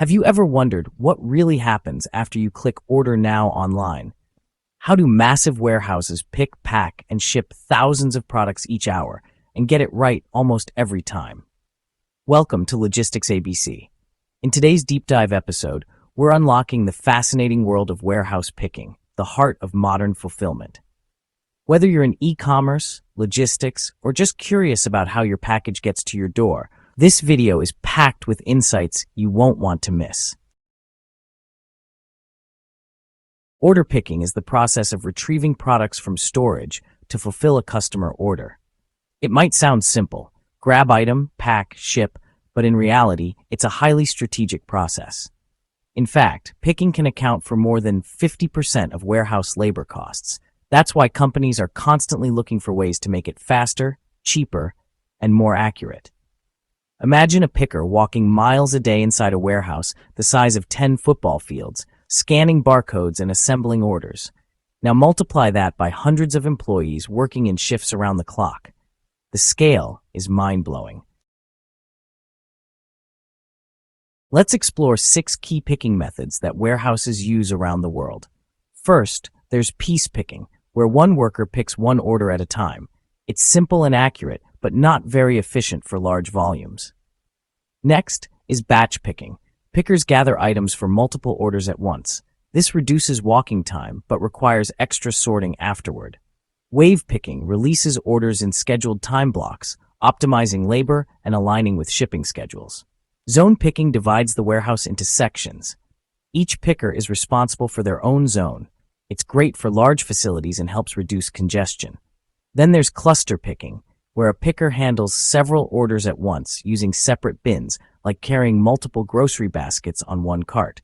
Have you ever wondered what really happens after you click Order Now online? How do massive warehouses pick, pack, and ship thousands of products each hour and get it right almost every time? Welcome to Logistics ABC. In today's deep dive episode, we're unlocking the fascinating world of warehouse picking, the heart of modern fulfillment. Whether you're in e-commerce, logistics, or just curious about how your package gets to your door, this video is packed with insights you won't want to miss. Order picking is the process of retrieving products from storage to fulfill a customer order. It might sound simple: grab item, pack, ship, but in reality, it's a highly strategic process. In fact, picking can account for more than 50% of warehouse labor costs. That's why companies are constantly looking for ways to make it faster, cheaper, and more accurate. Imagine a picker walking miles a day inside a warehouse the size of 10 football fields, scanning barcodes and assembling orders. Now multiply that by hundreds of employees working in shifts around the clock. The scale is mind-blowing. Let's explore 6 key picking methods that warehouses use around the world. First, there's piece picking, where one worker picks one order at a time. It's simple and accurate, but not very efficient for large volumes. Next is batch picking. Pickers gather items for multiple orders at once. This reduces walking time, but requires extra sorting afterward. Wave picking releases orders in scheduled time blocks, optimizing labor and aligning with shipping schedules. Zone picking divides the warehouse into sections. Each picker is responsible for their own zone. It's great for large facilities and helps reduce congestion. Then there's cluster picking, where a picker handles several orders at once using separate bins, like carrying multiple grocery baskets on one cart.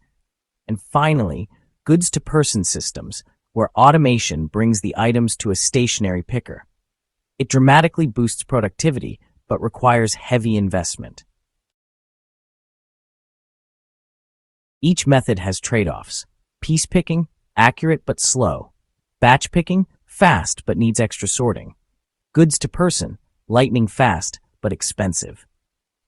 And finally, goods-to-person systems, where automation brings the items to a stationary picker. It dramatically boosts productivity, but requires heavy investment. Each method has trade-offs. Piece picking, accurate but slow. Batch picking, fast but needs extra sorting. Goods to person, lightning fast but expensive.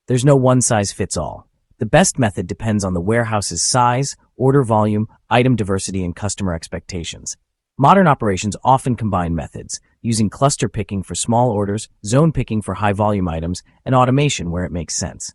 There's no one-size-fits-all. The best method depends on the warehouse's size, order volume, item diversity, and customer expectations. Modern operations often combine methods, using cluster picking for small orders, zone picking for high-volume items, and automation where it makes sense.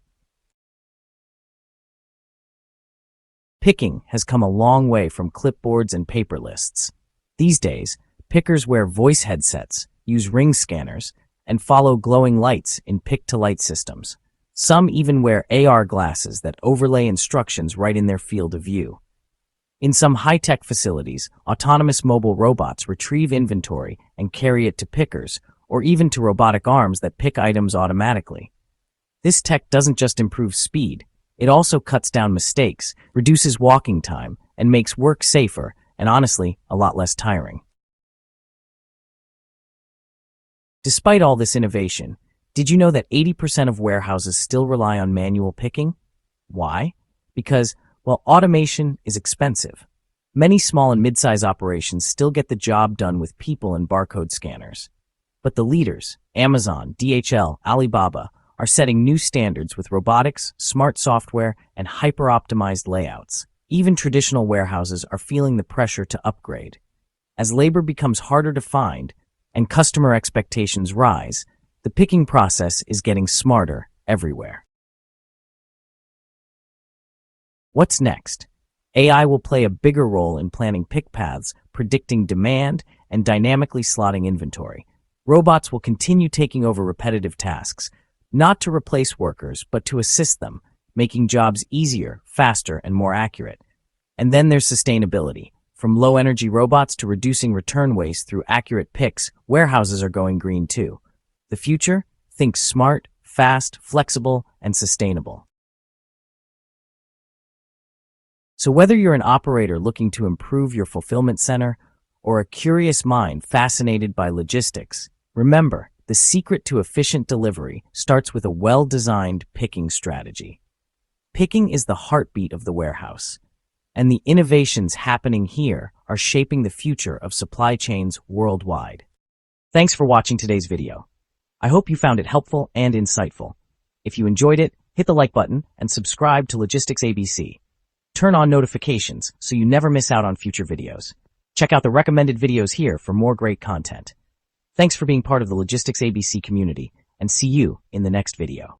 Picking has come a long way from clipboards and paper lists. These days, pickers wear voice headsets, use ring scanners, and follow glowing lights in pick-to-light systems. Some even wear AR glasses that overlay instructions right in their field of view. In some high-tech facilities, autonomous mobile robots retrieve inventory and carry it to pickers, or even to robotic arms that pick items automatically. This tech doesn't just improve speed, it also cuts down mistakes, reduces walking time, and makes work safer, and honestly, a lot less tiring. Despite all this innovation, did you know that 80% of warehouses still rely on manual picking? Why? Because, well, automation is expensive. Many small and mid-size operations still get the job done with people and barcode scanners. But the leaders, Amazon, DHL, Alibaba, are setting new standards with robotics, smart software, and hyper-optimized layouts. Even traditional warehouses are feeling the pressure to upgrade. As labor becomes harder to find and customer expectations rise, the picking process is getting smarter everywhere. What's next? AI will play a bigger role in planning pick paths, predicting demand, and dynamically slotting inventory. Robots will continue taking over repetitive tasks, not to replace workers, but to assist them, making jobs easier, faster, and more accurate. And then there's sustainability. From low-energy robots to reducing return waste through accurate picks, warehouses are going green too. The future? Think smart, fast, flexible, and sustainable. So whether you're an operator looking to improve your fulfillment center or a curious mind fascinated by logistics, remember, the secret to efficient delivery starts with a well-designed picking strategy. Picking is the heartbeat of the warehouse, and the innovations happening here are shaping the future of supply chains worldwide. Thanks for watching today's video. I hope you found it helpful and insightful. If you enjoyed it, hit the like button and subscribe to Logistics ABC. Turn on notifications so you never miss out on future videos. Check out the recommended videos here for more great content. Thanks for being part of the Logistics ABC community, and see you in the next video.